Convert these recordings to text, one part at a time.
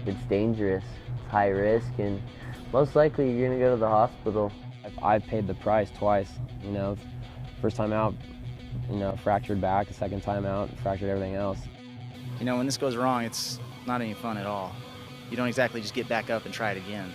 It's dangerous, it's high risk, and most likely you're gonna go to the hospital. I paid the price twice, you know. First time out, you know, fractured back. The second time out, fractured everything else. You know, when this goes wrong, it's not any fun at all. You don't exactly just get back up and try it again.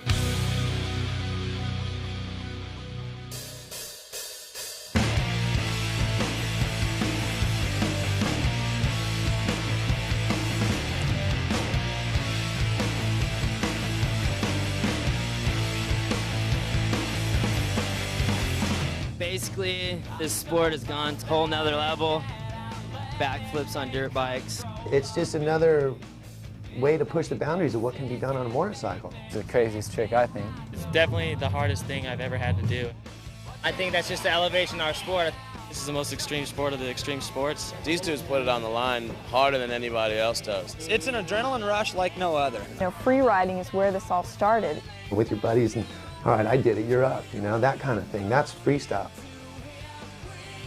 Basically, this sport has gone to a whole nother level. Backflips on dirt bikes. It's just another way to push the boundaries of what can be done on a motorcycle. It's the craziest trick, I think. It's definitely the hardest thing I've ever had to do. I think that's just the elevation of our sport. This is the most extreme sport of the extreme sports. These dudes put it on the line harder than anybody else does. It's an adrenaline rush like no other. You know, free riding is where this all started. With your buddies and, all right, I did it, you're up, you know, that kind of thing. That's freestyle.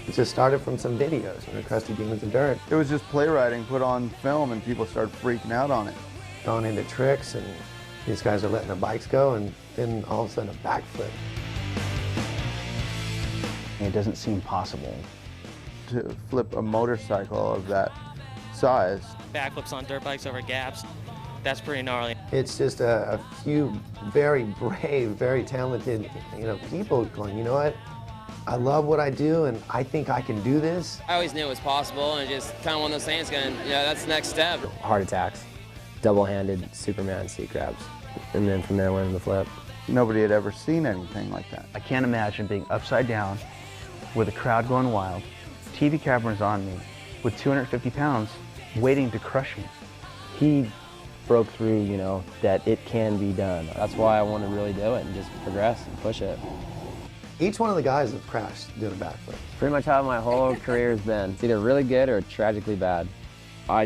It just started from some videos, you know, Crusty Demons of Dirt. It was just playwriting put on film and people started freaking out on it. Going into tricks and these guys are letting their bikes go and then all of a sudden a backflip. It doesn't seem possible. To flip a motorcycle of that size. Backflips on dirt bikes over gaps, that's pretty gnarly. It's just a few very brave, very talented, you know, people going, you know what? I love what I do, and I think I can do this. I always knew it was possible, and just kind of one of those things going, yeah, that's the next step. Heart attacks, double-handed Superman seat grabs, and then from there went into the flip. Nobody had ever seen anything like that. I can't imagine being upside down with a crowd going wild, TV cameras on me, with 250 pounds waiting to crush me. He broke through, you know, that it can be done. That's why I want to really do it and just progress and push it. Each one of the guys have crashed doing a backflip. Pretty much how my whole career has been. It's either really good or tragically bad. I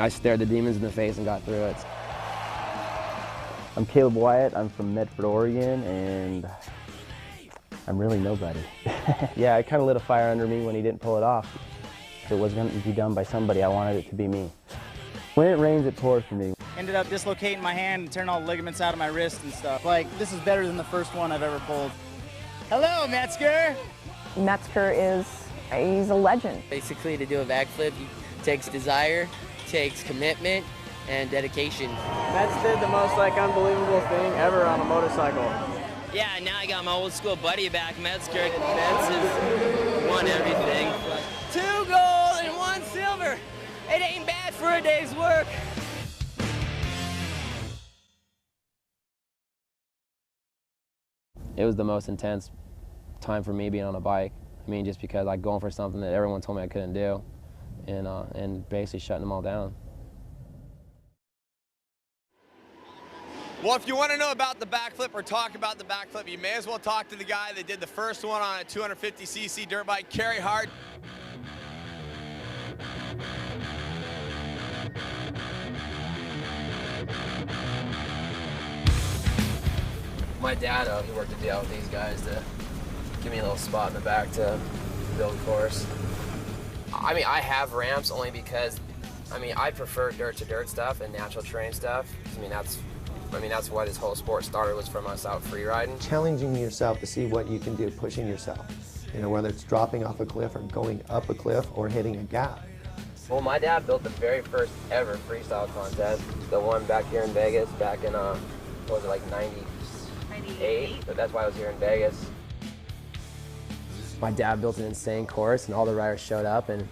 stared the demons in the face and got through it. I'm Caleb Wyatt, I'm from Medford, Oregon, and I'm really nobody. Yeah, it kind of lit a fire under me when he didn't pull it off. If it was going to be done by somebody, I wanted it to be me. When it rains, it pours for me. Ended up dislocating my hand and turning all the ligaments out of my wrist and stuff. Like, this is better than the first one I've ever pulled. Hello, Metzger! Metzger he's a legend. Basically, to do a backflip, it takes desire, takes commitment, and dedication. Metz did the most, like, unbelievable thing ever on a motorcycle. Yeah, now I got my old school buddy back, Metzger. Metz has won everything. 2 gold and 1 silver. It ain't bad for a day's work. It was the most intense time for me being on a bike. I mean, just because like going for something that everyone told me I couldn't do, and basically shutting them all down. Well, if you want to know about the backflip or talk about the backflip, you may as well talk to the guy that did the first one on a 250cc dirt bike, Kerry Hart. My dad, he worked a deal with these guys to give me a little spot in the back to build a course. I mean, I have ramps only because, I prefer dirt-to-dirt stuff and natural terrain stuff. That's why this whole sport started, was from us out free riding. Challenging yourself to see what you can do, pushing yourself. You know, whether it's dropping off a cliff or going up a cliff or hitting a gap. Well, my dad built the very first ever freestyle contest, the one back here in Vegas, back in, what was it, like 98, but that's why I was here in Vegas. My dad built an insane course, and all the riders showed up, and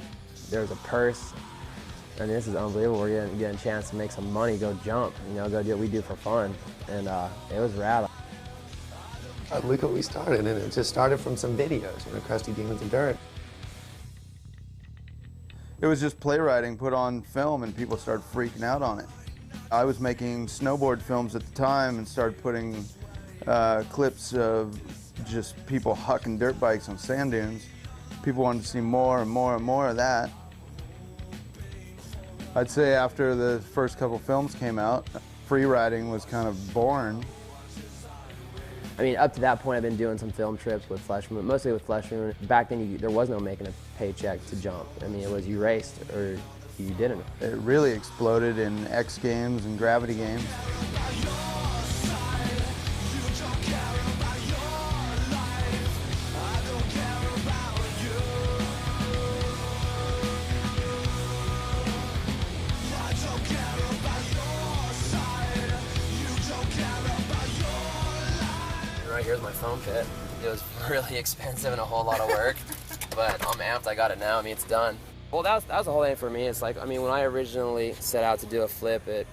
there was a purse. I mean, this is unbelievable. We're getting a chance to make some money, go jump, you know, go do what we do for fun, and it was rad. Look what we started, and it just started from some videos, you know, Crusty Demons of Dirt. It was just playwriting put on film and people started freaking out on it. I was making snowboard films at the time and started putting clips of just people hucking dirt bikes on sand dunes. People wanted to see more and more and more of that. I'd say after the first couple films came out, free riding was kind of born. I mean, up to that point, I've been doing some film trips with Fleshman, mostly with Fleshman. Back then, there was no making a paycheck to jump. I mean, it was you raced or you didn't. It really exploded in X Games and Gravity Games. here's my foam pit. It was really expensive and a whole lot of work, but I'm amped. I got it now. I mean, it's done. Well, that was the whole thing for me. It's like, I mean, when I originally set out to do a flip, it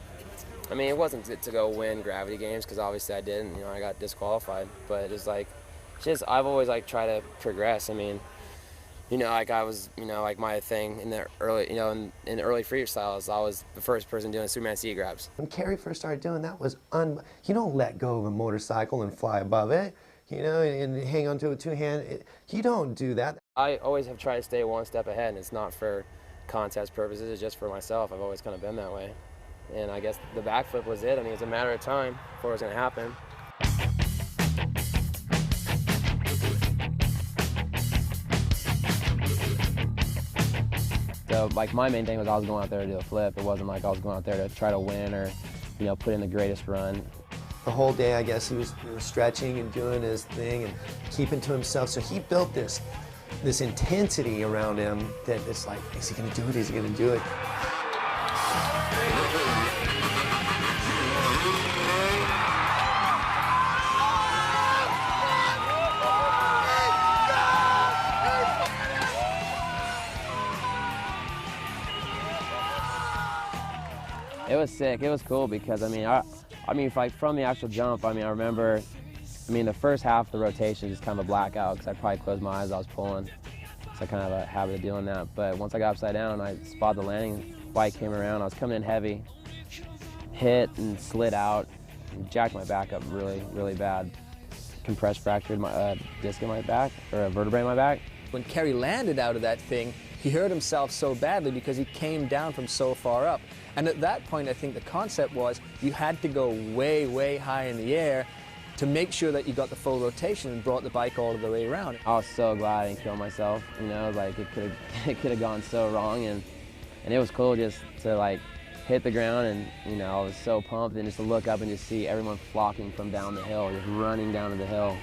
wasn't to go win gravity games, because obviously I didn't. You know, I got disqualified. But it's like, I've always like tried to progress. I mean, you know, like I was, you know, like my thing in the early, you know, in early freestyles, I was the first person doing Superman C grabs. When Kerry first started doing that, you don't let go of a motorcycle and fly above it, you know, and hang onto a two-hand. You don't do that. I always have tried to stay one step ahead, and it's not for contest purposes, it's just for myself. I've always kind of been that way. And I guess the backflip was it. I mean, it's a matter of time before it was going to happen. So, like, my main thing was I was going out there to do a flip. It wasn't like I was going out there to try to win or, you know, put in the greatest run. The whole day, I guess, he was stretching and doing his thing and keeping to himself. So he built this intensity around him that it's like, is he going to do it? Is he going to do it? It was sick. It was cool because, I mean, like from the actual jump, I mean, I remember, the first half of the rotation is kind of a blackout because I probably closed my eyes as I was pulling. So I kind of have a habit of doing that. But once I got upside down, I spotted the landing, bike came around, I was coming in heavy, hit and slid out, and jacked my back up really, really bad. Compressed fractured my disc in my back, or a vertebrae in my back. When Kerry landed out of that thing, he hurt himself so badly because he came down from so far up. And at that point, I think the concept was you had to go way, way high in the air to make sure that you got the full rotation and brought the bike all the way around. I was so glad I didn't kill myself. You know, like it could have gone so wrong, and it was cool just to like hit the ground, and you know, I was so pumped, and just to look up and just see everyone flocking from down the hill, just running down to the hill,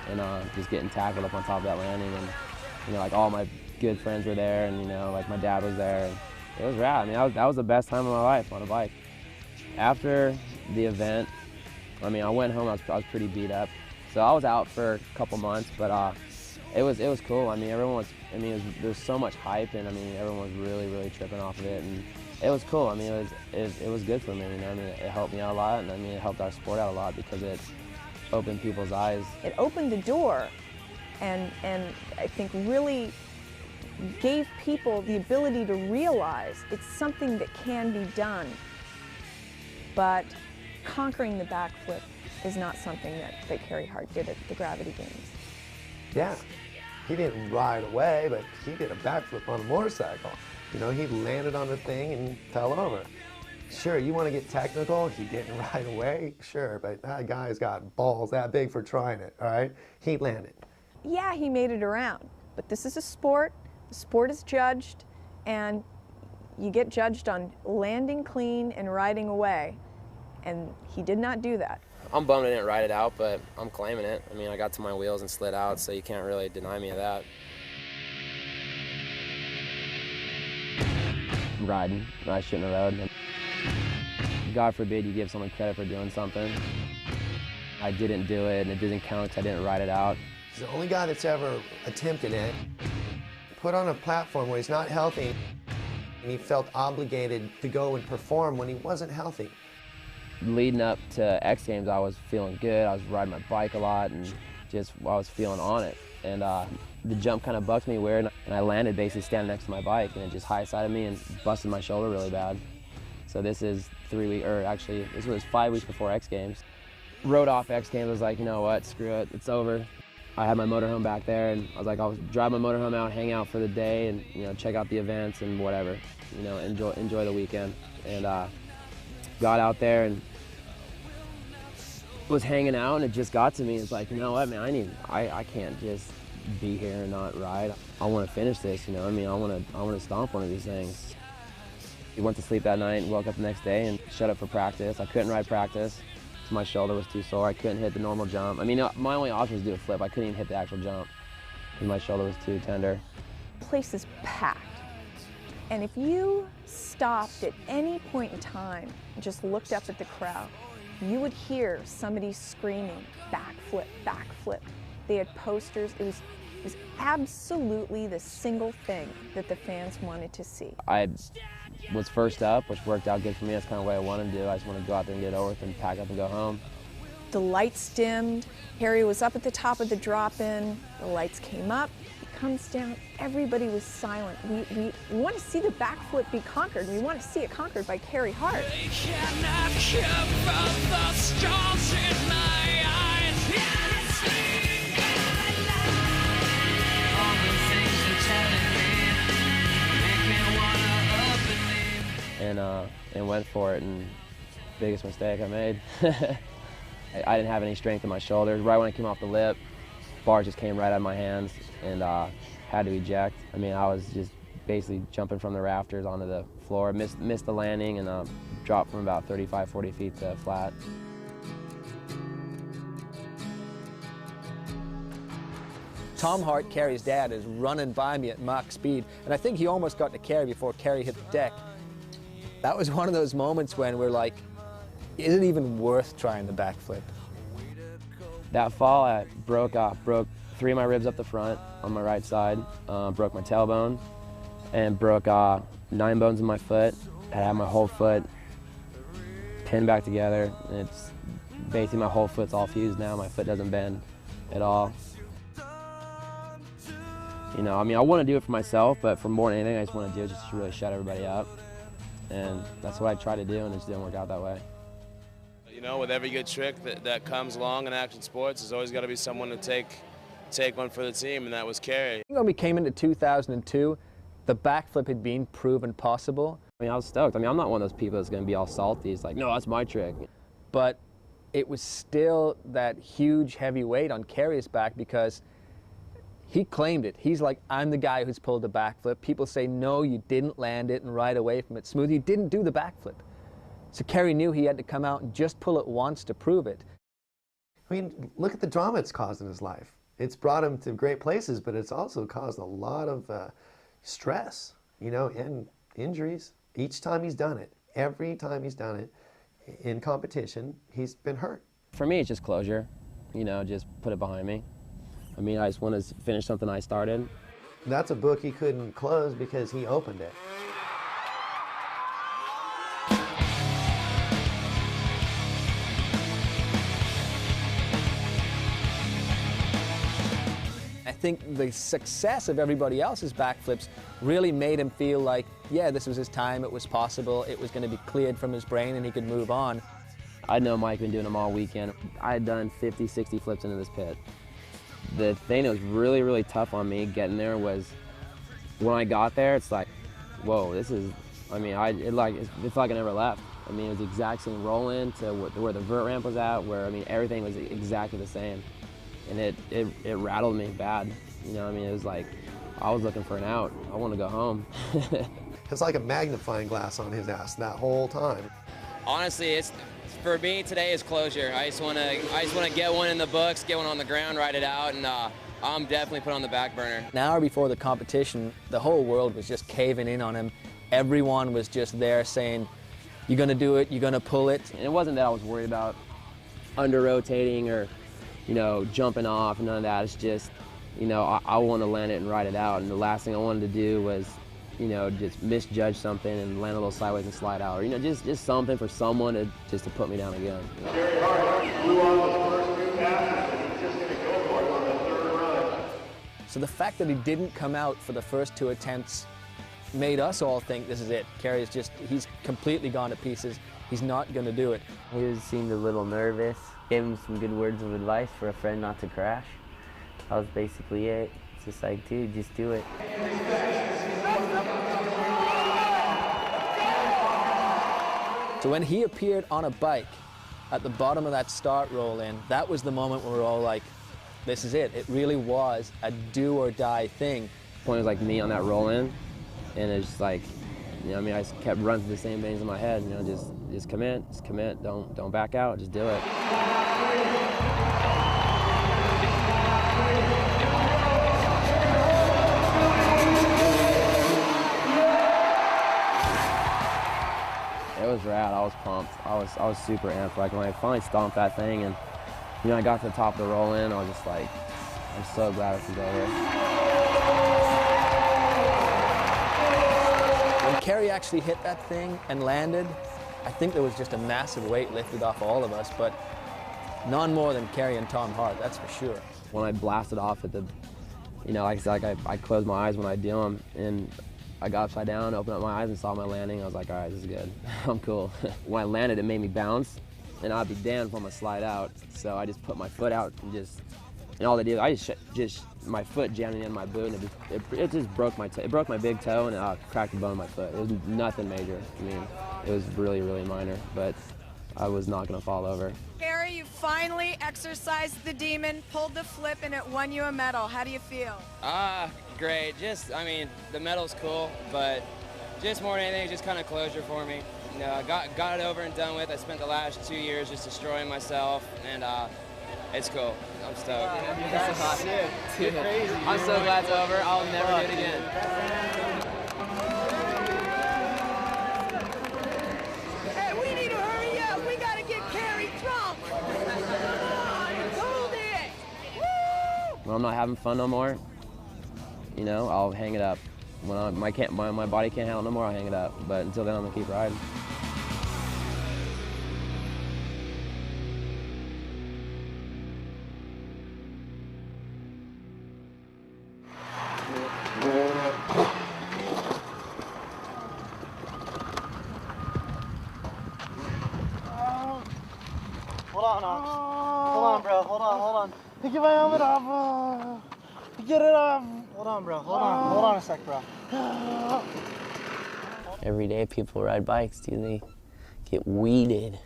and just getting tackled up on top of that landing, and you know, like all my good friends were there, and you know, like my dad was there. And it was rad. I mean, that was the best time of my life on a bike. After the event, I mean, I went home. I was pretty beat up, so I was out for a couple months. But it was cool. I mean, everyone was. I mean, there's so much hype, and I mean, everyone was really, really tripping off of it, and it was cool. I mean, it was good for me. You know, I mean, it helped me out a lot, and I mean, it helped our sport out a lot because it opened people's eyes. It opened the door, and I think really gave people the ability to realize it's something that can be done. But conquering the backflip is not something that Kerry Hart did at the Gravity Games. Yeah, he didn't ride away, but he did a backflip on a motorcycle. You know, he landed on the thing and fell over. Sure, you want to get technical, he didn't ride away, sure, but that guy's got balls that big for trying it, all right? He landed. Yeah, he made it around, but this is a sport. The sport is judged, and you get judged on landing clean and riding away, and he did not do that. I'm bummed I didn't ride it out, but I'm claiming it. I mean, I got to my wheels and slid out, so you can't really deny me of that. Riding, I shouldn't have rode. God forbid you give someone credit for doing something. I didn't do it, and it doesn't count because I didn't ride it out. He's the only guy that's ever attempted it. Put on a platform where he's not healthy, and he felt obligated to go and perform when he wasn't healthy. Leading up to X Games, I was feeling good. I was riding my bike a lot, and just I was feeling on it. And the jump kind of bucked me weird, and I landed basically standing next to my bike, and it just high-sided me and busted my shoulder really bad. So this is 3 weeks, or actually, this was 5 weeks before X Games. Rode off X Games, I was like, you know what, screw it, it's over. I had my motorhome back there, and I was like, I'll drive my motorhome out, hang out for the day, and you know, check out the events and whatever, you know, enjoy the weekend. And got out there and was hanging out, and it just got to me. It's like, you know what, man, I can't just be here and not ride. I want to finish this, you know. I mean, I want to stomp one of these things. We went to sleep that night and woke up the next day and shut up for practice. I couldn't ride practice. My shoulder was too sore. I couldn't hit the normal jump. I mean, my only option was to do a flip. I couldn't even hit the actual jump because my shoulder was too tender. The place is packed. And if you stopped at any point in time and just looked up at the crowd, you would hear somebody screaming, backflip, backflip. They had posters. It was absolutely the single thing that the fans wanted to see. I was first up, which worked out good for me. That's kind of what I wanted to do. I just want to go out there and get it over with and pack up and go home. The lights dimmed. Harry was up at the top of the drop-in. The lights came up. He comes down. Everybody was silent. We want to see the backflip be conquered. We want to see it conquered by Carey Hart. And went for it, and biggest mistake I made. I didn't have any strength in my shoulders. Right when I came off the lip, bar just came right out of my hands and had to eject. I mean, I was just basically jumping from the rafters onto the floor, missed the landing, and dropped from about 35, 40 feet to flat. Tom Hart, Carey's dad, is running by me at Mach speed, and I think he almost got to Carey before Carey hit the deck. That was one of those moments when we're like, is it even worth trying the backflip? That fall, I broke 3 of my ribs up the front on my right side, broke my tailbone, and broke 9 bones in my foot. I had my whole foot pinned back together. And it's basically my whole foot's all fused now. My foot doesn't bend at all. You know, I mean, I want to do it for myself, but for more than anything, I just want to do it just to really shut everybody up. And that's what I tried to do, and it just didn't work out that way. You know, with every good trick that comes along in action sports, there's always got to be someone to take one for the team, and that was Carey. When we came into 2002, the backflip had been proven possible. I mean, I was stoked. I mean, I'm not one of those people that's going to be all salty. It's like, no, that's my trick. But it was still that huge heavy weight on Carey's back because he claimed it. He's like, I'm the guy who's pulled the backflip. People say, no, you didn't land it and ride away from it smooth. You didn't do the backflip. So Carey knew he had to come out and just pull it once to prove it. I mean, look at the drama it's caused in his life. It's brought him to great places, but it's also caused a lot of stress, you know, and injuries. Each time he's done it, every time he's done it in competition, he's been hurt. For me, it's just closure. You know, just put it behind me. I mean, I just want to finish something I started. That's a book he couldn't close because he opened it. I think the success of everybody else's backflips really made him feel like, yeah, this was his time, it was possible, it was going to be cleared from his brain and he could move on. I know Mike had been doing them all weekend. I had done 50, 60 flips into this pit. The thing that was really, really tough on me getting there was when I got there, it's like, whoa, this is, I mean, it's like I never left. I mean, it was the exact same roll-in to where the vert ramp was at, where, I mean, everything was exactly the same. And it rattled me bad. You know, I mean, it was like, I was looking for an out. I want to go home. It's like a magnifying glass on his ass that whole time. Honestly, for me today is closure. I just want to get one in the books, get one on the ground, ride it out, and I'm definitely put on the back burner. An hour before the competition, the whole world was just caving in on him. Everyone was just there saying, you're going to do it, you're going to pull it. And it wasn't that I was worried about under-rotating or, you know, jumping off, none of that. It's just, you know, I want to land it and ride it out. And the last thing I wanted to do was, you know, just misjudge something and land a little sideways and slide out. Or, you know, just something for someone to put me down again. You know? Carey Hart flew on the first 2 passes, and he's just going to go for it on the 3rd run. So the fact that he didn't come out for the first 2 attempts made us all think this is it. Carey's just, he's completely gone to pieces. He's not going to do it. He seemed a little nervous. Gave him some good words of advice for a friend not to crash. That was basically it. It's just like, dude, just do it. So when he appeared on a bike at the bottom of that start roll-in, that was the moment when we were all like, this is it. It really was a do-or-die thing. The point was like me on that roll-in, and it's just like, you know, I mean, I just kept running through the same things in my head. You know, just commit, don't back out, just do it. was rad. I was pumped. I was super amped. Like when I finally stomped that thing and I got to the top of the roll-in, I was just like, I'm so glad this is over. When Kerry actually hit that thing and landed, I think there was just a massive weight lifted off all of us, but none more than Kerry and Tom Hart, that's for sure. When I blasted off at the, I closed my eyes when I do them, and I got upside down, opened up my eyes and saw my landing. I was like, all right, this is good. I'm cool. When I landed, it made me bounce, and I'd be damned if I'm gonna slide out. So I just put my foot out and all I did, I just my foot jammed in my boot, and it just broke my toe. It broke my big toe, and it cracked the bone of my foot. It was nothing major. I mean, it was really, really minor, but I was not gonna fall over. Kerry, you finally exercised the demon, pulled the flip, and it won you a medal. How do you feel? Great. I mean, the medal's cool, but just more than anything, just kind of closure for me. I got it over and done with. I spent the last 2 years just destroying myself, and it's cool. I'm stoked. That's awesome. Dude, I'm so glad it's over. I'll never do it again. Hey, we need to hurry up. We got to get Kerry drunk. Come on, hold it. Woo! When I'm not having fun no more, I'll hang it up. When my body can't handle it no more, I'll hang it up. But until then, I'm gonna keep riding. Hold on, bro. Hold on. Get my helmet off. Get it off. Hold on, bro. Hold on a sec, bro. Every day people ride bikes, dude. They get weeded.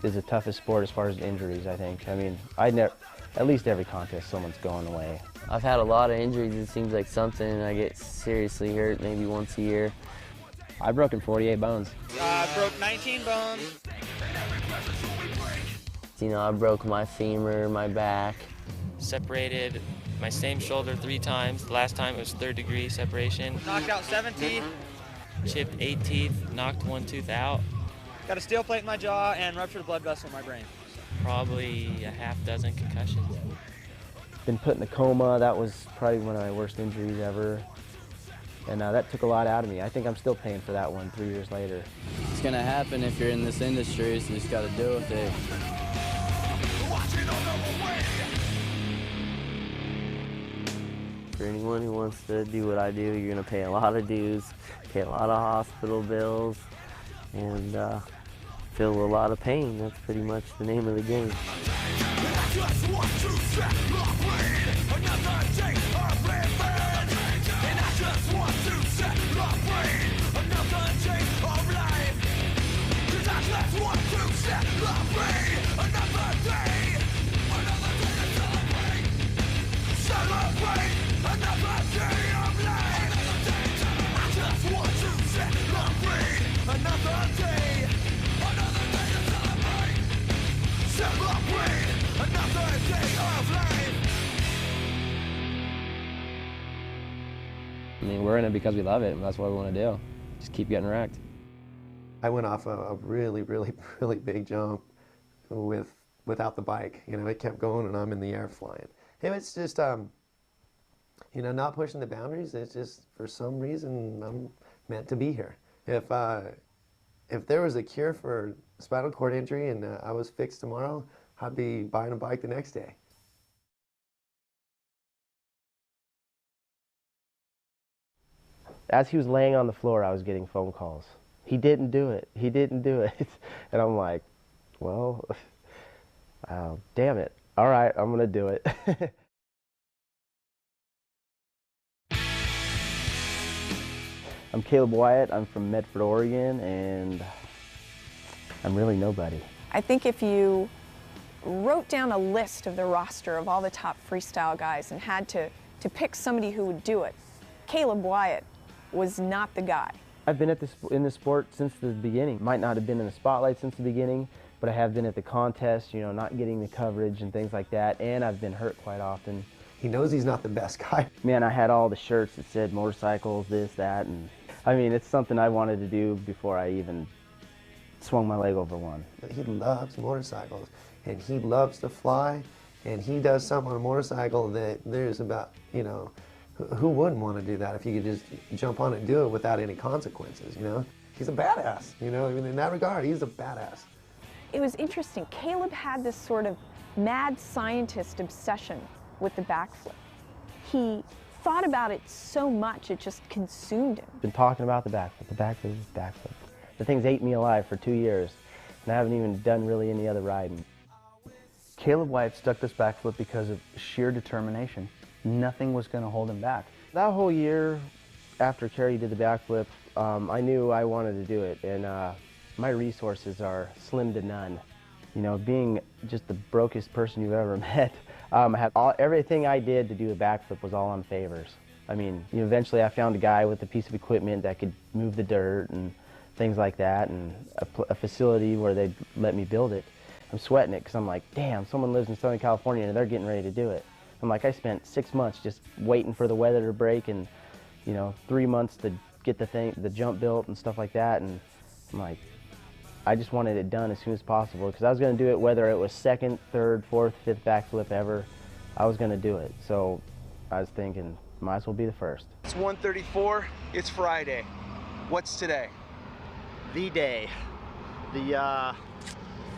It's the toughest sport as far as injuries, I think. I mean, at least every contest someone's going away. I've had a lot of injuries. It seems like something I get seriously hurt maybe once a year. I've broken 48 bones. I broke 19 bones. I broke my femur, my back. Separated my same shoulder 3 times. The last time it was 3rd degree separation. Knocked out 7 teeth. Chipped 8 teeth, knocked 1 tooth out. Got a steel plate in my jaw and ruptured a blood vessel in my brain. Probably a half dozen concussions. Been put in a coma. That was probably one of my worst injuries ever. And that took a lot out of me. I think I'm still paying for that one 3 years later. It's gonna happen if you're in this industry, so you just gotta deal with it. For anyone who wants to do what I do, you're gonna pay a lot of dues, pay a lot of hospital bills, and feel a lot of pain. That's pretty much the name of the game. I mean, we're in it because we love it, and that's what we want to do. Just keep getting wrecked. I went off a really, really, really big jump without the bike. It kept going, and I'm in the air flying. It's just, not pushing the boundaries. It's just, for some reason, I'm meant to be here. If there was a cure for spinal cord injury and I was fixed tomorrow, I'd be buying a bike the next day. As he was laying on the floor, I was getting phone calls. He didn't do it. He didn't do it. And I'm like, well, damn it. All right, I'm going to do it. I'm Caleb Wyatt. I'm from Medford, Oregon, and I'm really nobody. I think if you wrote down a list of the roster of all the top freestyle guys and had to pick somebody who would do it, Caleb Wyatt was not the guy. I've been in this sport since the beginning. Might not have been in the spotlight since the beginning, but I have been at the contests, you know, not getting the coverage and things like that, and I've been hurt quite often. He knows he's not the best guy. Man, I had all the shirts that said motorcycles, this, that, and I mean, it's something I wanted to do before I even swung my leg over one. He loves motorcycles, and he loves to fly, and he does something on a motorcycle that there's about, you know, who wouldn't want to do that if you could just jump on it and do it without any consequences, you know? He's a badass, you know, I mean, in that regard, he's a badass. It was interesting. Caleb had this sort of mad scientist obsession with the backflip. He thought about it so much, it just consumed him. Been talking about the backflip, the backflip. The thing's ate me alive for 2 years, and I haven't even done really any other riding. Caleb Wyatt stuck this backflip because of sheer determination. Nothing was going to hold him back. That whole year after Kerry did the backflip, I knew I wanted to do it, and my resources are slim to none. You know, being just the brokest person you've ever met, everything I did to do a backflip was all on favors. I mean, you know, eventually I found a guy with a piece of equipment that could move the dirt and things like that, and a facility where they'd let me build it. I'm sweating it because I'm like, damn, someone lives in Southern California and they're getting ready to do it. I'm like, I spent 6 months just waiting for the weather to break, and you know, 3 months to get the jump built and stuff like that, and I'm like, I just wanted it done as soon as possible because I was going to do it whether it was second, third, fourth, fifth backflip ever. I was going to do it, so I was thinking, might as well be the first. It's 1:34. It's Friday. What's today? The day. The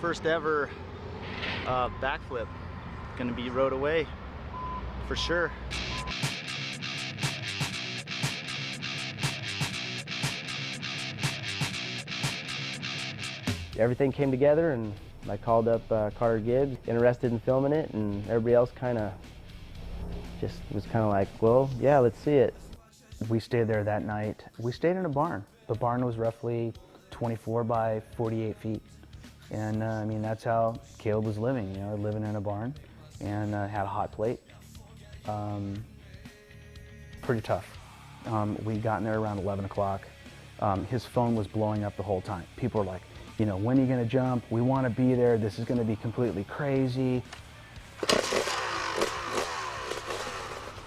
first ever backflip. Gonna be rode away, for sure. Everything came together, and I called up Carter Gibbs, interested in filming it, and everybody else kind of just was kind of like, well, yeah, let's see it. We stayed there that night. We stayed in a barn. The barn was roughly 24 by 48 feet. And I mean, that's how Caleb was living, you know, living in a barn, and had a hot plate. Pretty tough. We got in there around 11 o'clock. His phone was blowing up the whole time. People were like, you know, when are you gonna jump? We wanna be there. This is gonna be completely crazy.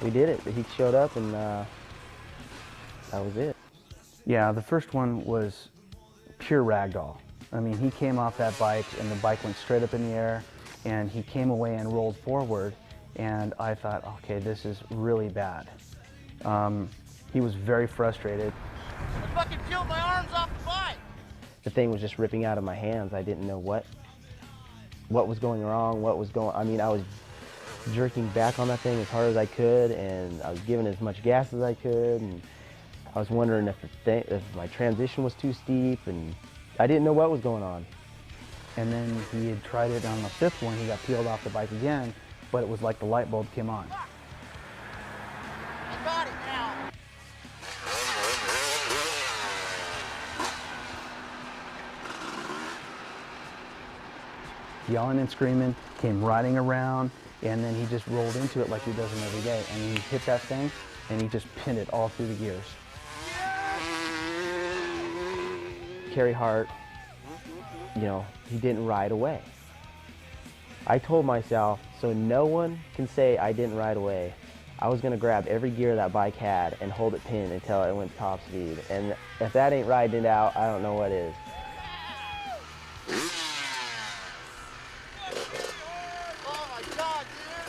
We did it. He showed up, and that was it. Yeah, the first one was pure ragdoll. I mean, he came off that bike, and the bike went straight up in the air, and he came away and rolled forward, and I thought, okay, this is really bad. He was very frustrated. I fucking peeled my arms off the bike! The thing was just ripping out of my hands. I didn't know what was going wrong, I mean, I was jerking back on that thing as hard as I could, and I was giving as much gas as I could, and I was wondering if my transition was too steep, and I didn't know what was going on. And then he had tried it on the fifth one. He got peeled off the bike again, but it was like the light bulb came on. I got it now! Yelling and screaming, came riding around, and then he just rolled into it like he does them every day. And he hit that thing, and he just pinned it all through the gears. Carey Hart, you know, he didn't ride away. I told myself, so no one can say I didn't ride away, I was gonna grab every gear that bike had and hold it pinned until it went top speed. And if that ain't riding it out, I don't know what is.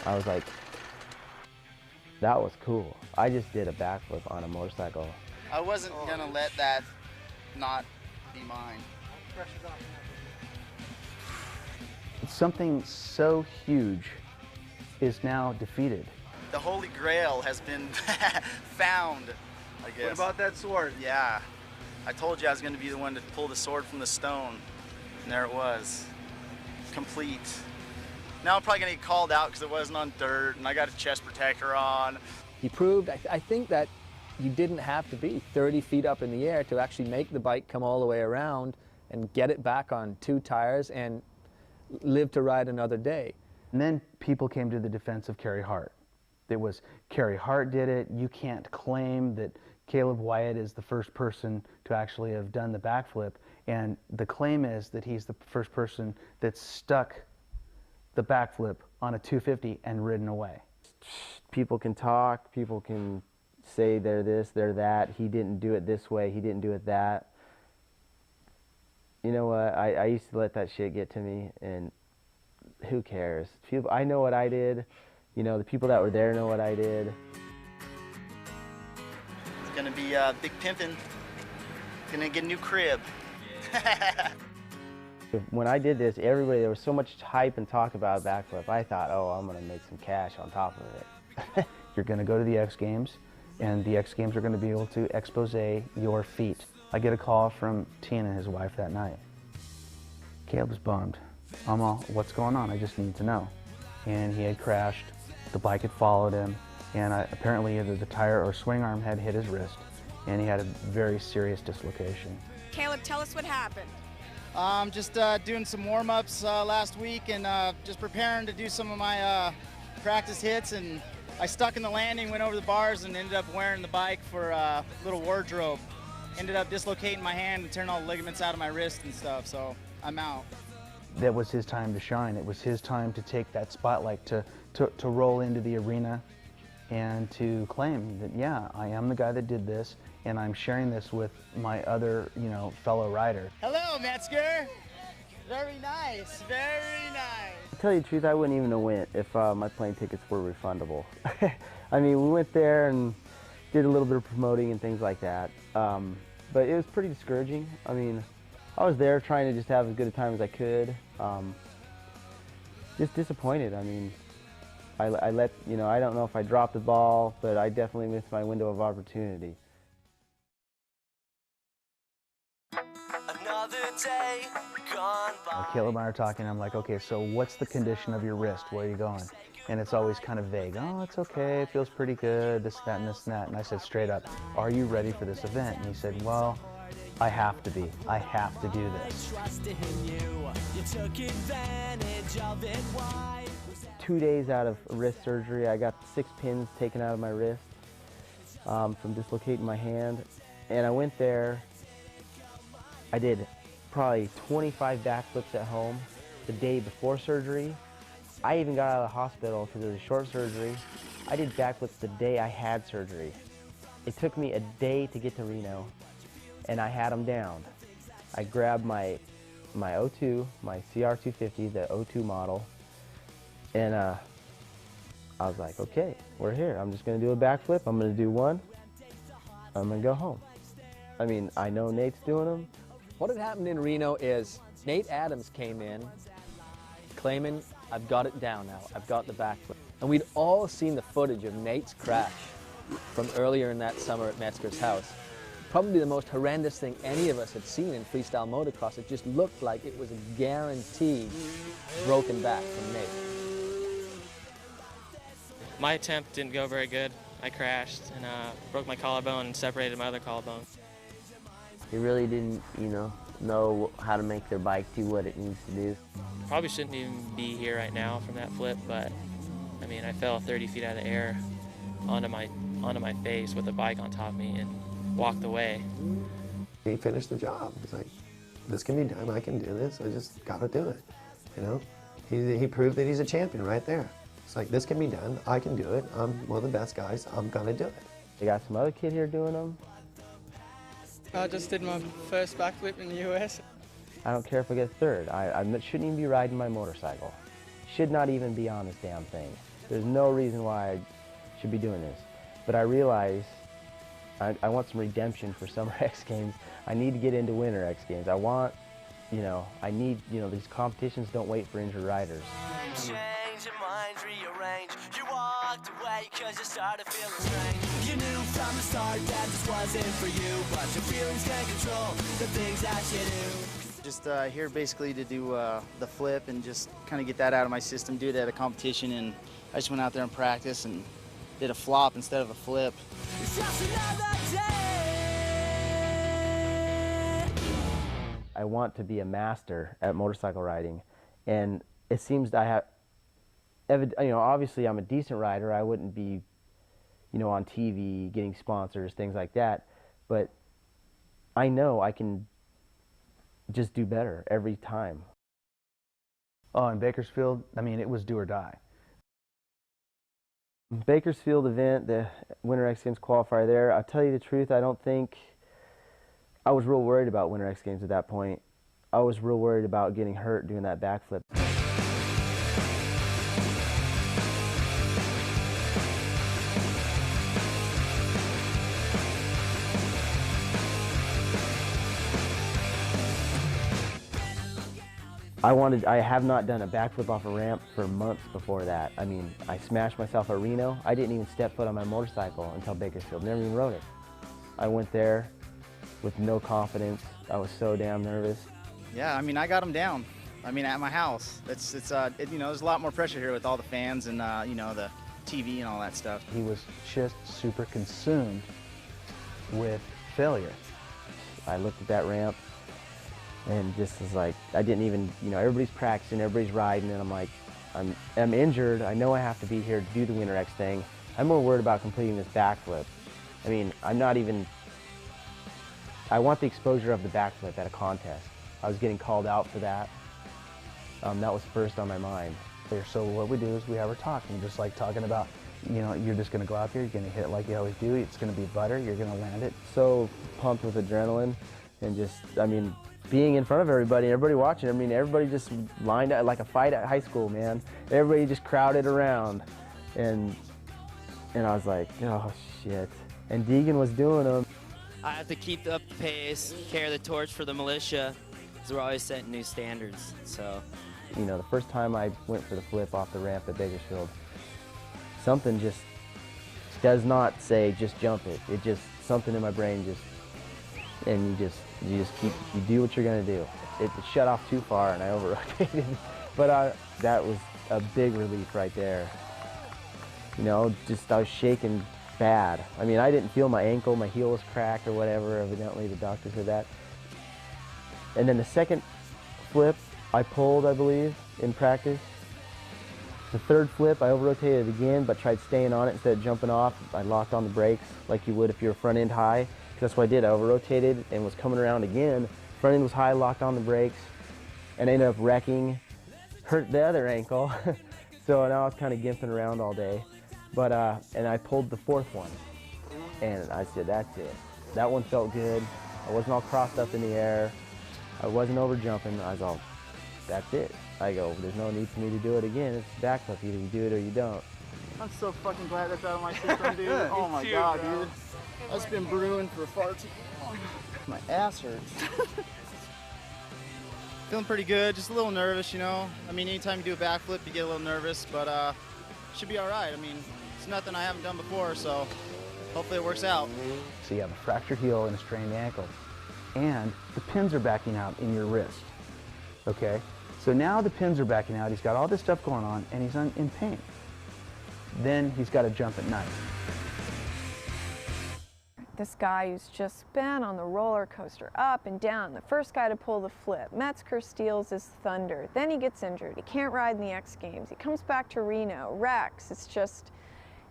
I was like, that was cool. I just did a backflip on a motorcycle. I wasn't gonna let that not be mine. Something so huge is now defeated. The Holy Grail has been found, I guess. What about that sword? Yeah. I told you I was gonna be the one to pull the sword from the stone. And there it was. Complete. Now I'm probably gonna get called out because it wasn't on dirt and I got a chest protector on. He proved, I think, that you didn't have to be 30 feet up in the air to actually make the bike come all the way around and get it back on 2 tires and live to ride another day. And then people came to the defense of Carey Hart. It was, Carey Hart did it. You can't claim that Caleb Wyatt is the first person to actually have done the backflip. And the claim is that he's the first person that stuck the backflip on a 250 and ridden away. People can talk, people can say they're this, they're that, he didn't do it this way, he didn't do it that. You know what, I used to let that shit get to me, and who cares? People, I know what I did, you know, the people that were there know what I did. It's gonna be big pimpin'. Gonna get a new crib. When I did this, everybody, there was so much hype and talk about backflip. I thought, oh, I'm gonna make some cash on top of it. You're gonna go to the X Games, and the X Games are gonna be able to expose your feat. I get a call from Tina, his wife, that night. Caleb's bummed. I'm all, what's going on? I just need to know. And he had crashed, the bike had followed him, and apparently either the tire or swing arm had hit his wrist, and he had a very serious dislocation. Caleb, tell us what happened. Just doing some warm-ups last week and just preparing to do some of my practice hits, and I stuck in the landing, went over the bars, and ended up wearing the bike for a little wardrobe. Ended up dislocating my hand and turning all the ligaments out of my wrist and stuff, so I'm out. That was his time to shine. It was his time to take that spotlight, to roll into the arena and to claim that, yeah, I am the guy that did this, and I'm sharing this with my other, you know, fellow riders. Hello, Metzger. Very nice, very nice. To tell you the truth, I wouldn't even have went if my plane tickets were refundable. I mean, we went there and did a little bit of promoting and things like that, but it was pretty discouraging. I mean, I was there trying to just have as good a time as I could. Just disappointed. I mean, I let, you know, I don't know if I dropped the ball, but I definitely missed my window of opportunity. Another day gone by. Caleb and I are talking, I'm like, okay, so what's the condition of your wrist? Where are you going? And it's always kind of vague. Oh, it's okay, it feels pretty good, this, that, and this, and that. And I said straight up, are you ready for this event? And he said, well, I have to be. I have to do this. 2 days out of wrist surgery, I got 6 pins taken out of my wrist from dislocating my hand. And I went there, I did probably 25 backflips at home the day before surgery. I even got out of the hospital because it was a short surgery. I did backflips the day I had surgery. It took me a day to get to Reno, and I had them down. I grabbed my O2, my CR250, the O2 model, and I was like, okay, we're here. I'm just gonna do a backflip. I'm gonna do one. I'm gonna go home. I mean, I know Nate's doing them. What had happened in Reno is Nate Adams came in claiming, I've got it down now, I've got the backflip. And we'd all seen the footage of Nate's crash from earlier in that summer at Metzger's house. Probably the most horrendous thing any of us had seen in freestyle motocross. It just looked like it was a guaranteed broken back from Nate. My attempt didn't go very good. I crashed and broke my collarbone and separated my other collarbone. They really didn't, you know how to make their bike do what it needs to do. Probably shouldn't even be here right now from that flip, but I mean, I fell 30 feet out of the air onto my face with a bike on top of me and walked away. He finished the job. He's like, this can be done, I can do this, I just gotta do it, you know? He proved that he's a champion right there. It's like, this can be done, I can do it, I'm one of the best guys, I'm gonna do it. They got some other kid here doing them. I just did my first backflip in the US. I don't care if I get third. I shouldn't even be riding my motorcycle. Should not even be on this damn thing. There's no reason why I should be doing this. But I realize I want some redemption for Summer X Games. I need to get into Winter X Games. I want, I need, these competitions don't wait for injured riders. Change your mind, rearrange. You walked away because you started feeling strange. You knew from the start that this wasn't for you, but your feelings can control the things that you do. Just here basically to do the flip and just kind of get that out of my system, do it at a competition, and I just went out there and practiced and did a flop instead of a flip. It's just another day. I want to be a master at motorcycle riding, and it seems that I have, obviously I'm a decent rider. I wouldn't be, on TV getting sponsors, things like that, but I know I can just do better every time. Oh, in Bakersfield, I mean, it was do or die. Bakersfield event, the Winter X Games qualifier there, I'll tell you the truth, I don't think I was real worried about Winter X Games at that point. I was real worried about getting hurt doing that backflip. I have not done a backflip off a ramp for months before that. I mean, I smashed myself at Reno. I didn't even step foot on my motorcycle until Bakersfield, never even rode it. I went there with no confidence. I was so damn nervous. Yeah, I mean, I got him down. I mean, at my house. You know, there's a lot more pressure here with all the fans and, you know, the TV and all that stuff. He was just super consumed with failure. I looked at that ramp and just was like, I didn't even, you know, everybody's practicing, everybody's riding, and I'm like, I'm injured. I know I have to be here to do the Winter X thing. I'm more worried about completing this backflip. I mean, I'm not even, I want the exposure of the backflip at a contest. I was getting called out for that. That was first on my mind. So what we do is we have our talk, and just like talking about, you know, you're just going to go out there, you're going to hit it like you always do, it's going to be butter, you're going to land it. So pumped with adrenaline and just, I mean, being in front of everybody, everybody watching, I mean, everybody just lined up like a fight at high school, man. Everybody just crowded around, and I was like, oh shit. And Deegan was doing them. I have to keep up the pace, carry the torch for the militia, because we're always setting new standards, so. You know, the first time I went for the flip off the ramp at Bakersfield, something just does not say just jump it. It just, something in my brain just, and you do what you're gonna do. It shut off too far and I over-rotated. But that was a big relief right there. You know, just I was shaking bad. I mean, I didn't feel my ankle, my heel was cracked or whatever, evidently the doctor said that. And then the second flip, I pulled, I believe, in practice. The third flip, I over-rotated again, but tried staying on it instead of jumping off. I locked on the brakes like you would if you were front end high. That's what I did. I over-rotated and was coming around again. Front end was high, locked on the brakes, and I ended up wrecking, hurt the other ankle. So now I was kind of gimping around all day. But, and I pulled the fourth one, and I said, that's it. That one felt good. I wasn't all crossed up in the air. I wasn't over-jumping. I was all, that's it. I go, there's no need for me to do it again. It's backflip. Either you do it or you don't. I'm so fucking glad that's out of my system, dude. Oh my god, dude. That's been brewing for far too long. My ass hurts. Feeling pretty good, just a little nervous, you know. I mean, anytime you do a backflip, you get a little nervous, but should be all right. I mean, it's nothing I haven't done before, so hopefully it works out. So you have a fractured heel and a strained ankle, and the pins are backing out in your wrist, okay? So now the pins are backing out, he's got all this stuff going on, and he's in pain. Then he's got to jump at night. This guy who's just been on the roller coaster up and down, the first guy to pull the flip. Metzger steals his thunder. Then he gets injured. He can't ride in the X Games. He comes back to Reno, wrecks. It's just,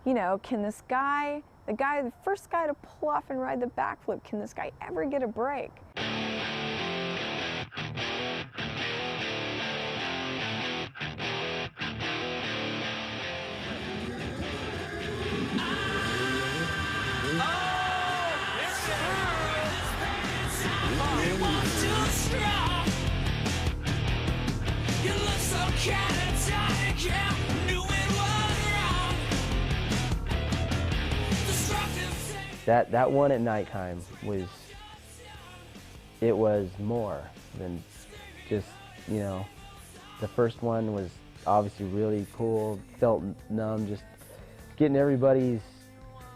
you know, can this guy, the first guy to pull off and ride the backflip, can this guy ever get a break? That one at nighttime was, it was more than just, you know, the first one was obviously really cool, felt numb, just getting everybody's,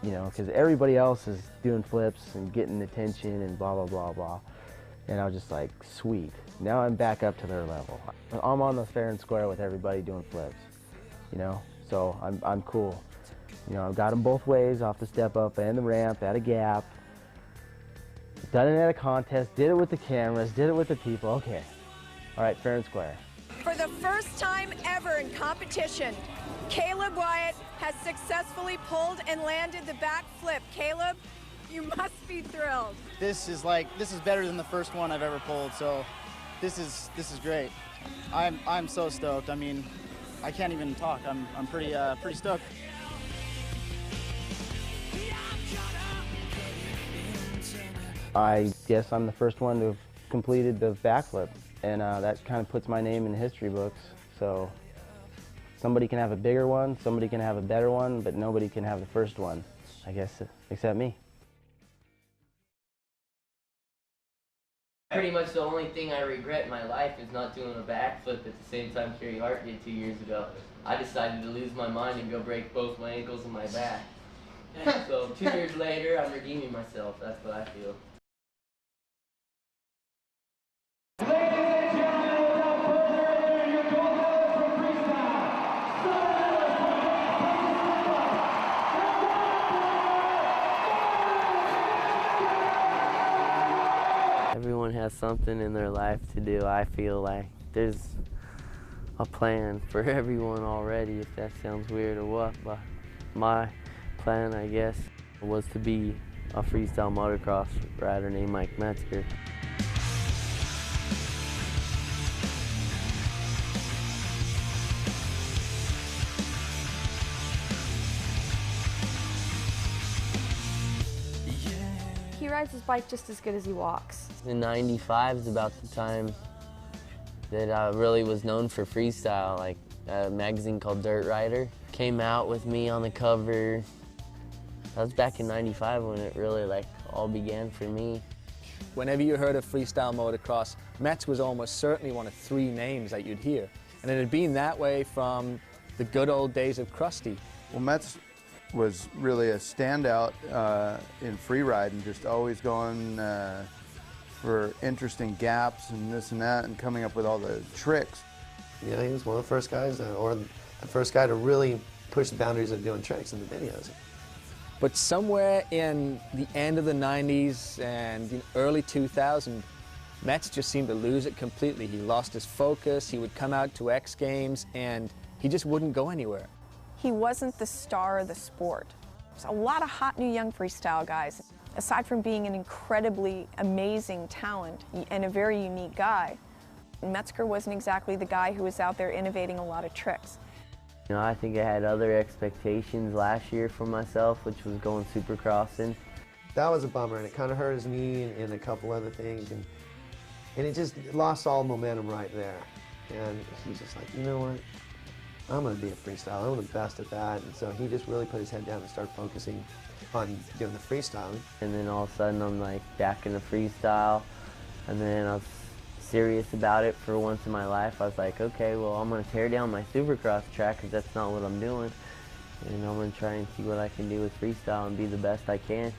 you know, because everybody else is doing flips and getting attention and blah, blah, blah, blah. And I was just like, sweet. Now I'm back up to their level. I'm on the fair and square with everybody doing flips, you know, so I'm cool. You know, I've got them both ways, off the step up and the ramp, at a gap. Done it at a contest, did it with the cameras, did it with the people, okay. All right, fair and square. For the first time ever in competition, Caleb Wyatt has successfully pulled and landed the back flip. Caleb, you must be thrilled. This is better than the first one I've ever pulled, so this is great. I'm so stoked. I mean, I can't even talk. I'm pretty stoked. I guess I'm the first one to have completed the backflip, and that kind of puts my name in the history books. So somebody can have a bigger one, somebody can have a better one, but nobody can have the first one, I guess, except me. Pretty much the only thing I regret in my life is not doing a backflip at the same time Kerry Hart did 2 years ago. I decided to lose my mind and go break both my ankles and my back. So 2 years later, I'm redeeming myself. That's what I feel. Everyone has something in their life to do. I feel like there's a plan for everyone already, if that sounds weird or what, but my plan, I guess, was to be a freestyle motocross rider named Mike Metzger. He rides his bike just as good as he walks. In '95 is about the time that I really was known for freestyle. Like a magazine called Dirt Rider came out with me on the cover. That was back in '95 when it really all began for me. Whenever you heard of freestyle motocross, Metz was almost certainly one of 3 names that you'd hear. And it had been that way from the good old days of Krusty. Well, Metz was really a standout in freeriding, just always going for interesting gaps and this and that, and coming up with all the tricks. Yeah, he was one of the first guys, or the first guy to really push the boundaries of doing tricks in the videos. But somewhere in the end of the 90s and the early 2000s, Metz just seemed to lose it completely. He lost his focus, he would come out to X Games, and he just wouldn't go anywhere. He wasn't the star of the sport. There's a lot of hot new young freestyle guys. Aside from being an incredibly amazing talent and a very unique guy, Metzger wasn't exactly the guy who was out there innovating a lot of tricks. You know, I think I had other expectations last year for myself, which was going supercrossing. That was a bummer, and it kind of hurt his knee and a couple other things, and it just lost all momentum right there. And he's just like, you know what? I'm going to be a freestyle. I'm the best at that. And so he just really put his head down and started focusing on doing the freestyling. And then all of a sudden I'm back in the freestyle, and then I was serious about it for once in my life. I was like, okay, well, I'm going to tear down my supercross track because that's not what I'm doing. And I'm going to try and see what I can do with freestyle and be the best I can.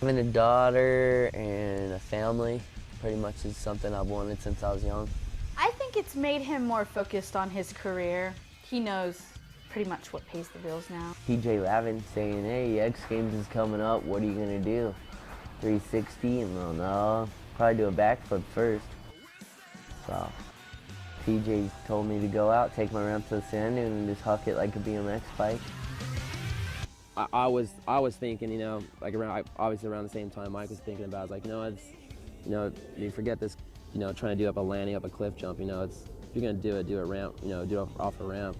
Having a daughter and a family pretty much is something I've wanted since I was young. I think it's made him more focused on his career. He knows pretty much what pays the bills now. TJ Lavin saying, hey, X Games is coming up, what are you going to do? 360? And well, no, probably do a backflip first. So TJ told me to go out, take my ramp to the sand dune and just huck it like a BMX bike. I was thinking, you know, obviously around the same time Mike was thinking about it. I was like, you forget this, trying to do up a landing up a cliff jump, if you're gonna do it ramp, do it off a ramp.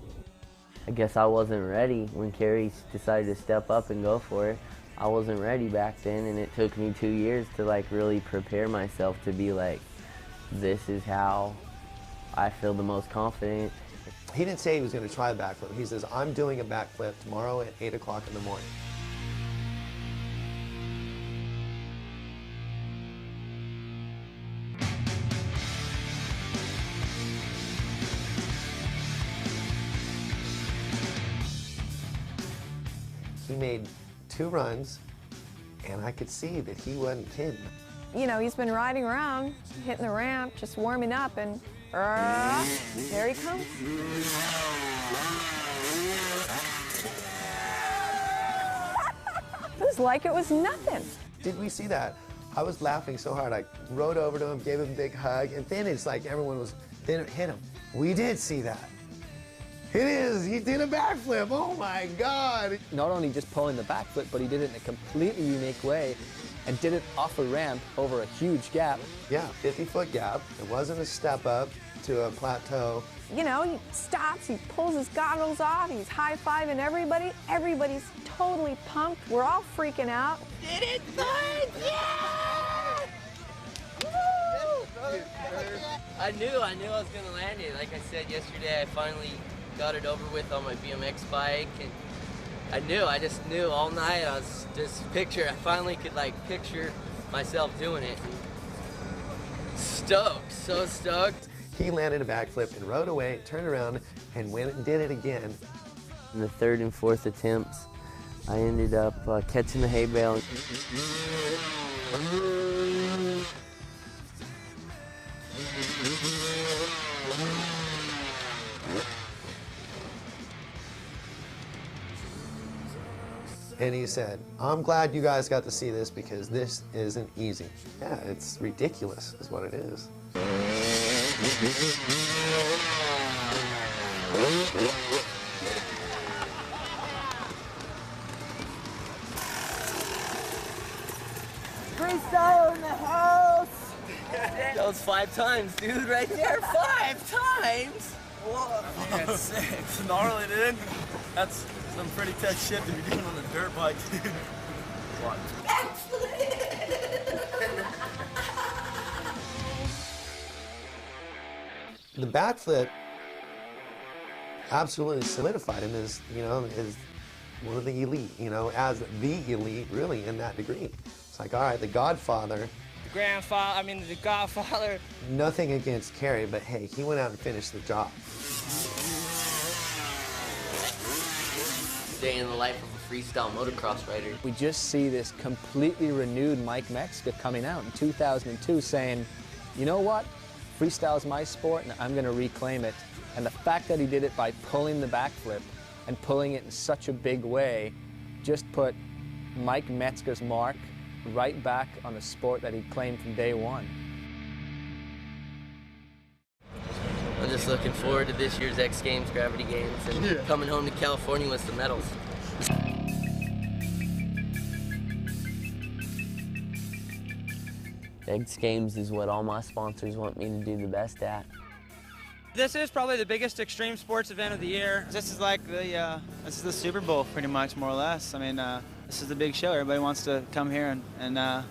I guess I wasn't ready when Kerry decided to step up and go for it. I wasn't ready back then, and it took me 2 years to really prepare myself to be this is how I feel the most confident. He didn't say he was going to try a backflip. He says, I'm doing a backflip tomorrow at 8 o'clock in the morning. He made 2 runs, and I could see that he wasn't kidding. He's been riding around, hitting the ramp, just warming up, and there he comes. It was like it was nothing. Did we see that? I was laughing so hard. I rode over to him, gave him a big hug, and then it's like then it hit him. We did see that. It is, he did a backflip, oh my God. Not only just pulling the backflip, but he did it in a completely unique way. and did it off a ramp over a huge gap. Yeah, 50-foot gap. It wasn't a step up to a plateau. You know, he stops, he pulls his goggles off, he's high-fiving everybody. Everybody's totally pumped. We're all freaking out. Did it, bud? Yeah! Woo! I knew I was gonna land it. Like I said yesterday, I finally got it over with on my BMX bike, and I just knew all night. I was just I finally could like picture myself doing it. Stoked, so stoked. He landed a backflip and rode away, turned around, and went and did it again. In the third and fourth attempts, I ended up catching the hay bale. And he said, I'm glad you guys got to see this because this isn't easy. Yeah, it's ridiculous is what it is. Freestyle in the house! That was 5 times, dude, right there. 5 times! Whoa. That's sick. It's gnarly, dude. That's some pretty tough shit to be doing on a dirt bike, dude. What? The backflip absolutely solidified him as, as one of the elite, as the elite, really, in that degree. It's like, all right, the Godfather. The Godfather. Nothing against Kerry, but hey, he went out and finished the job. Day in the life of a freestyle motocross rider. We just see this completely renewed Mike Metzger coming out in 2002 saying, you know what? Freestyle's my sport and I'm going to reclaim it. And the fact that he did it by pulling the backflip and pulling it in such a big way just put Mike Metzger's mark right back on the sport that he claimed from day one. I'm just looking forward to this year's X Games, Gravity Games, and coming home to California with some medals. X Games is what all my sponsors want me to do the best at. This is probably the biggest extreme sports event of the year. This is like this is the Super Bowl, pretty much, more or less. I mean, this is the big show. Everybody wants to come here and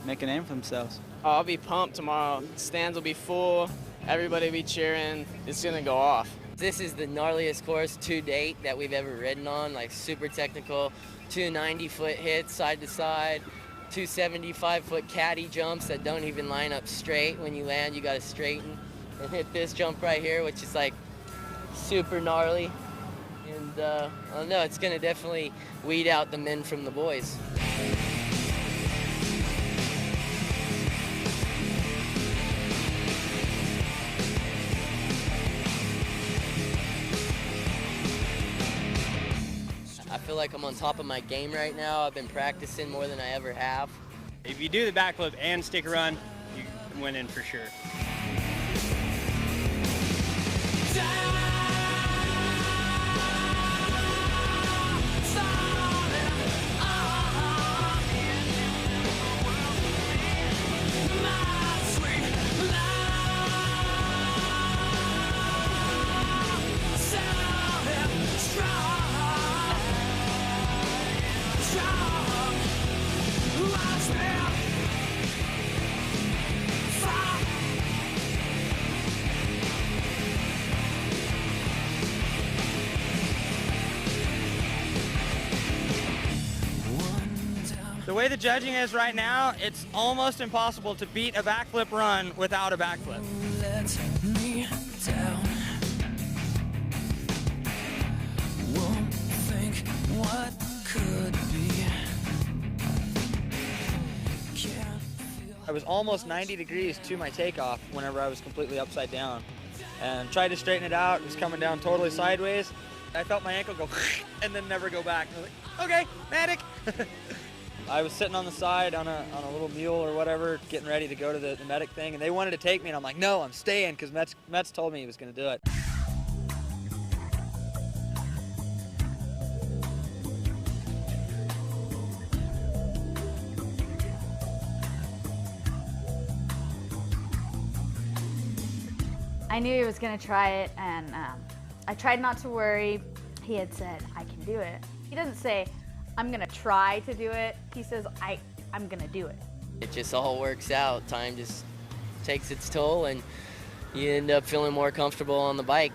make a name for themselves. I'll be pumped tomorrow. Stands will be full. Everybody will be cheering. It's gonna go off. This is the gnarliest course to date that we've ever ridden on, like super technical, 2 90-foot hits side to side, 2 75-foot caddy jumps that don't even line up straight. When you land, you gotta straighten and hit this jump right here, which is like super gnarly. And I don't know, it's gonna definitely weed out the men from the boys. I feel like I'm on top of my game right now. I've been practicing more than I ever have. If you do the backflip and stick a run, you can win in for sure. The way the judging is right now, it's almost impossible to beat a backflip run without a backflip. Let me down. Won't think what could be. I was almost 90 degrees to my takeoff whenever I was completely upside down. And tried to straighten it out. It was coming down totally sideways. I felt my ankle go and then never go back. I was like, okay, medic. I was sitting on the side on a little mule or whatever, getting ready to go to the medic thing, and they wanted to take me, and I'm like, no, I'm staying, because Metz told me he was going to do it. I knew he was going to try it, and I tried not to worry. He had said, I can do it. He doesn't say, I'm going to try to do it. He says, I'm going to do it. It just all works out. Time just takes its toll, and you end up feeling more comfortable on the bike.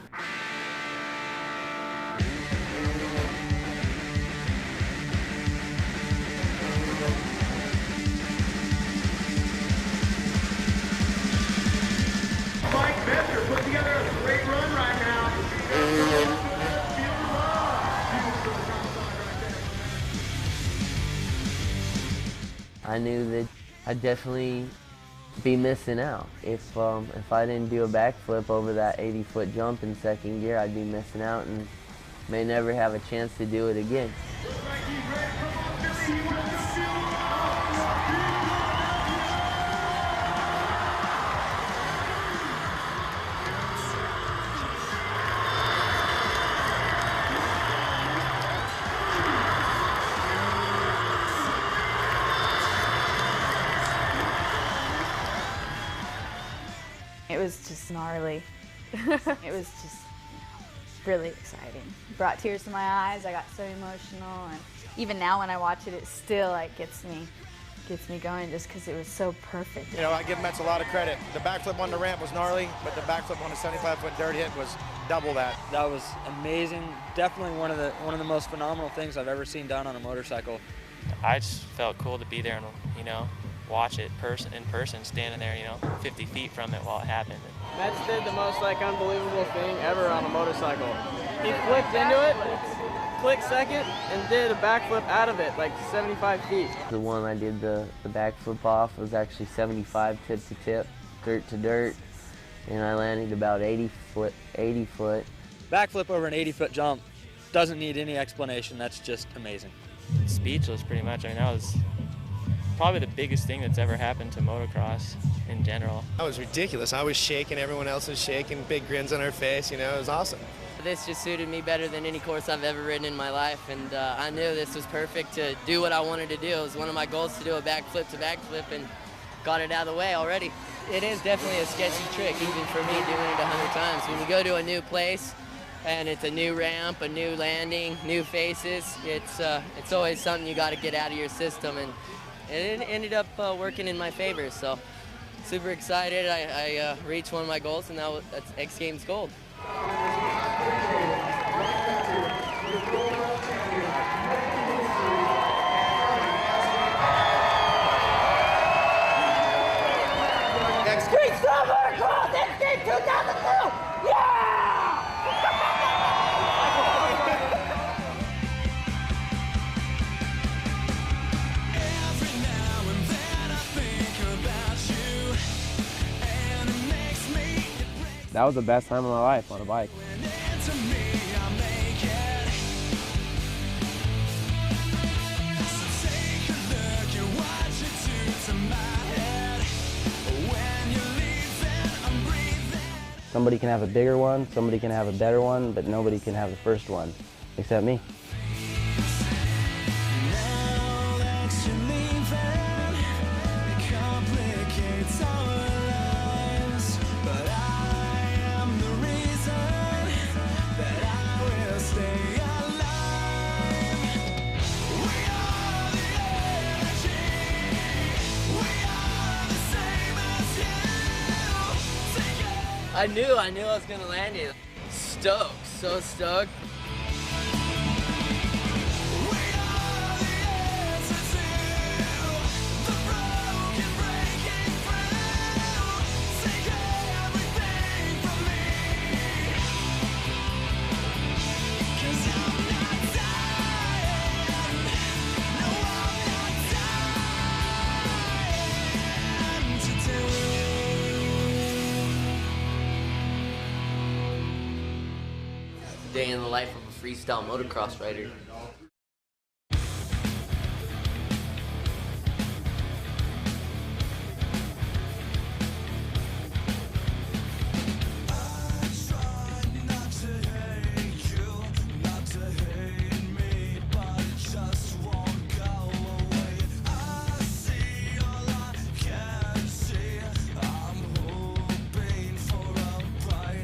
Mike Messer put together a great run right now. I knew that I'd definitely be missing out. If I didn't do a backflip over that 80-foot jump in second gear, I'd be missing out and may never have a chance to do it again. It was just gnarly. It was just really exciting. It brought tears to my eyes. I got so emotional, and even now when I watch it, it still like gets me going just because it was so perfect. You know, I give Metz a lot of credit. The backflip on the ramp was gnarly, but the backflip on the 75-foot dirt hit was double that. That was amazing. Definitely one of the most phenomenal things I've ever seen done on a motorcycle. I just felt cool to be there and, you know, watch it in person, standing there, you know, 50 feet from it while it happened. Metz did the most unbelievable thing ever on a motorcycle. He flipped into it, clicked second, and did a backflip out of it, like 75 feet. The one I did the backflip off was actually 75 tip to tip, dirt to dirt, and I landed about 80 foot. Backflip over an 80-foot jump doesn't need any explanation. That's just amazing. Speechless, pretty much. I mean, that was probably the biggest thing that's ever happened to motocross in general. That was ridiculous. I was shaking, everyone else was shaking, big grins on our face, you know, it was awesome. This just suited me better than any course I've ever ridden in my life, and I knew this was perfect to do what I wanted to do. It was one of my goals to do a backflip to backflip, and got it out of the way already. It is definitely a sketchy trick, even for me doing it 100 times. When you go to a new place, and it's a new ramp, a new landing, new faces, it's always something you got to get out of your system, and it ended up working in my favor. So super excited. I reached one of my goals, and that's X Games Gold. Freestyle Motocross X Games 2002! Yeah! Every now and then I think about you, and it makes me. That was the best time of my life on a bike. To me, I make it. So take a look at what you do to my head. When you leave, then I'm breathing. Somebody can have a bigger one, somebody can have a better one, but nobody can have the first one, except me. Now that you're leaving, it complicates our lives. But I am the reason that I will stay alive. We are the energy. We are the same as you. I knew I was gonna land it. Stoked, so stoked. Day in the life of a freestyle motocross rider. See, I'm hoping for a bright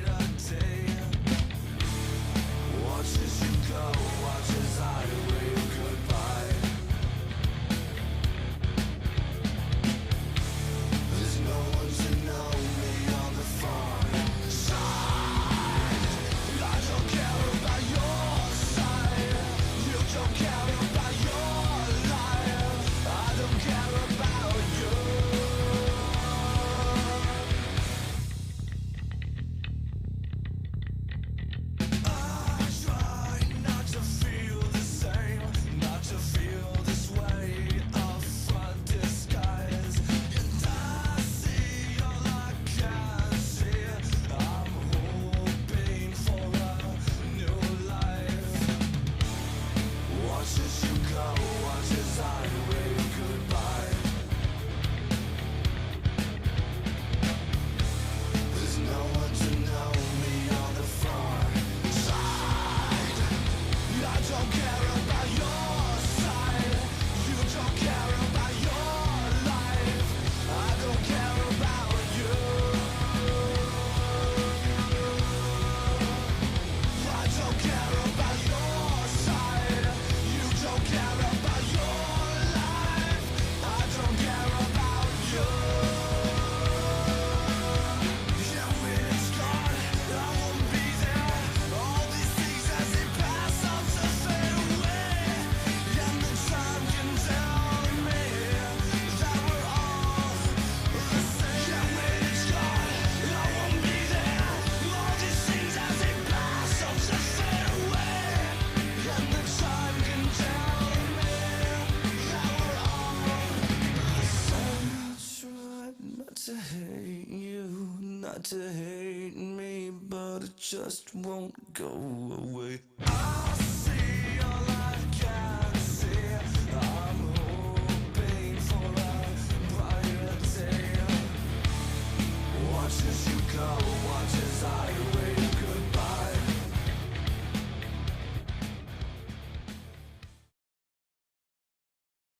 to hate you, not to hate me, but it just won't go away.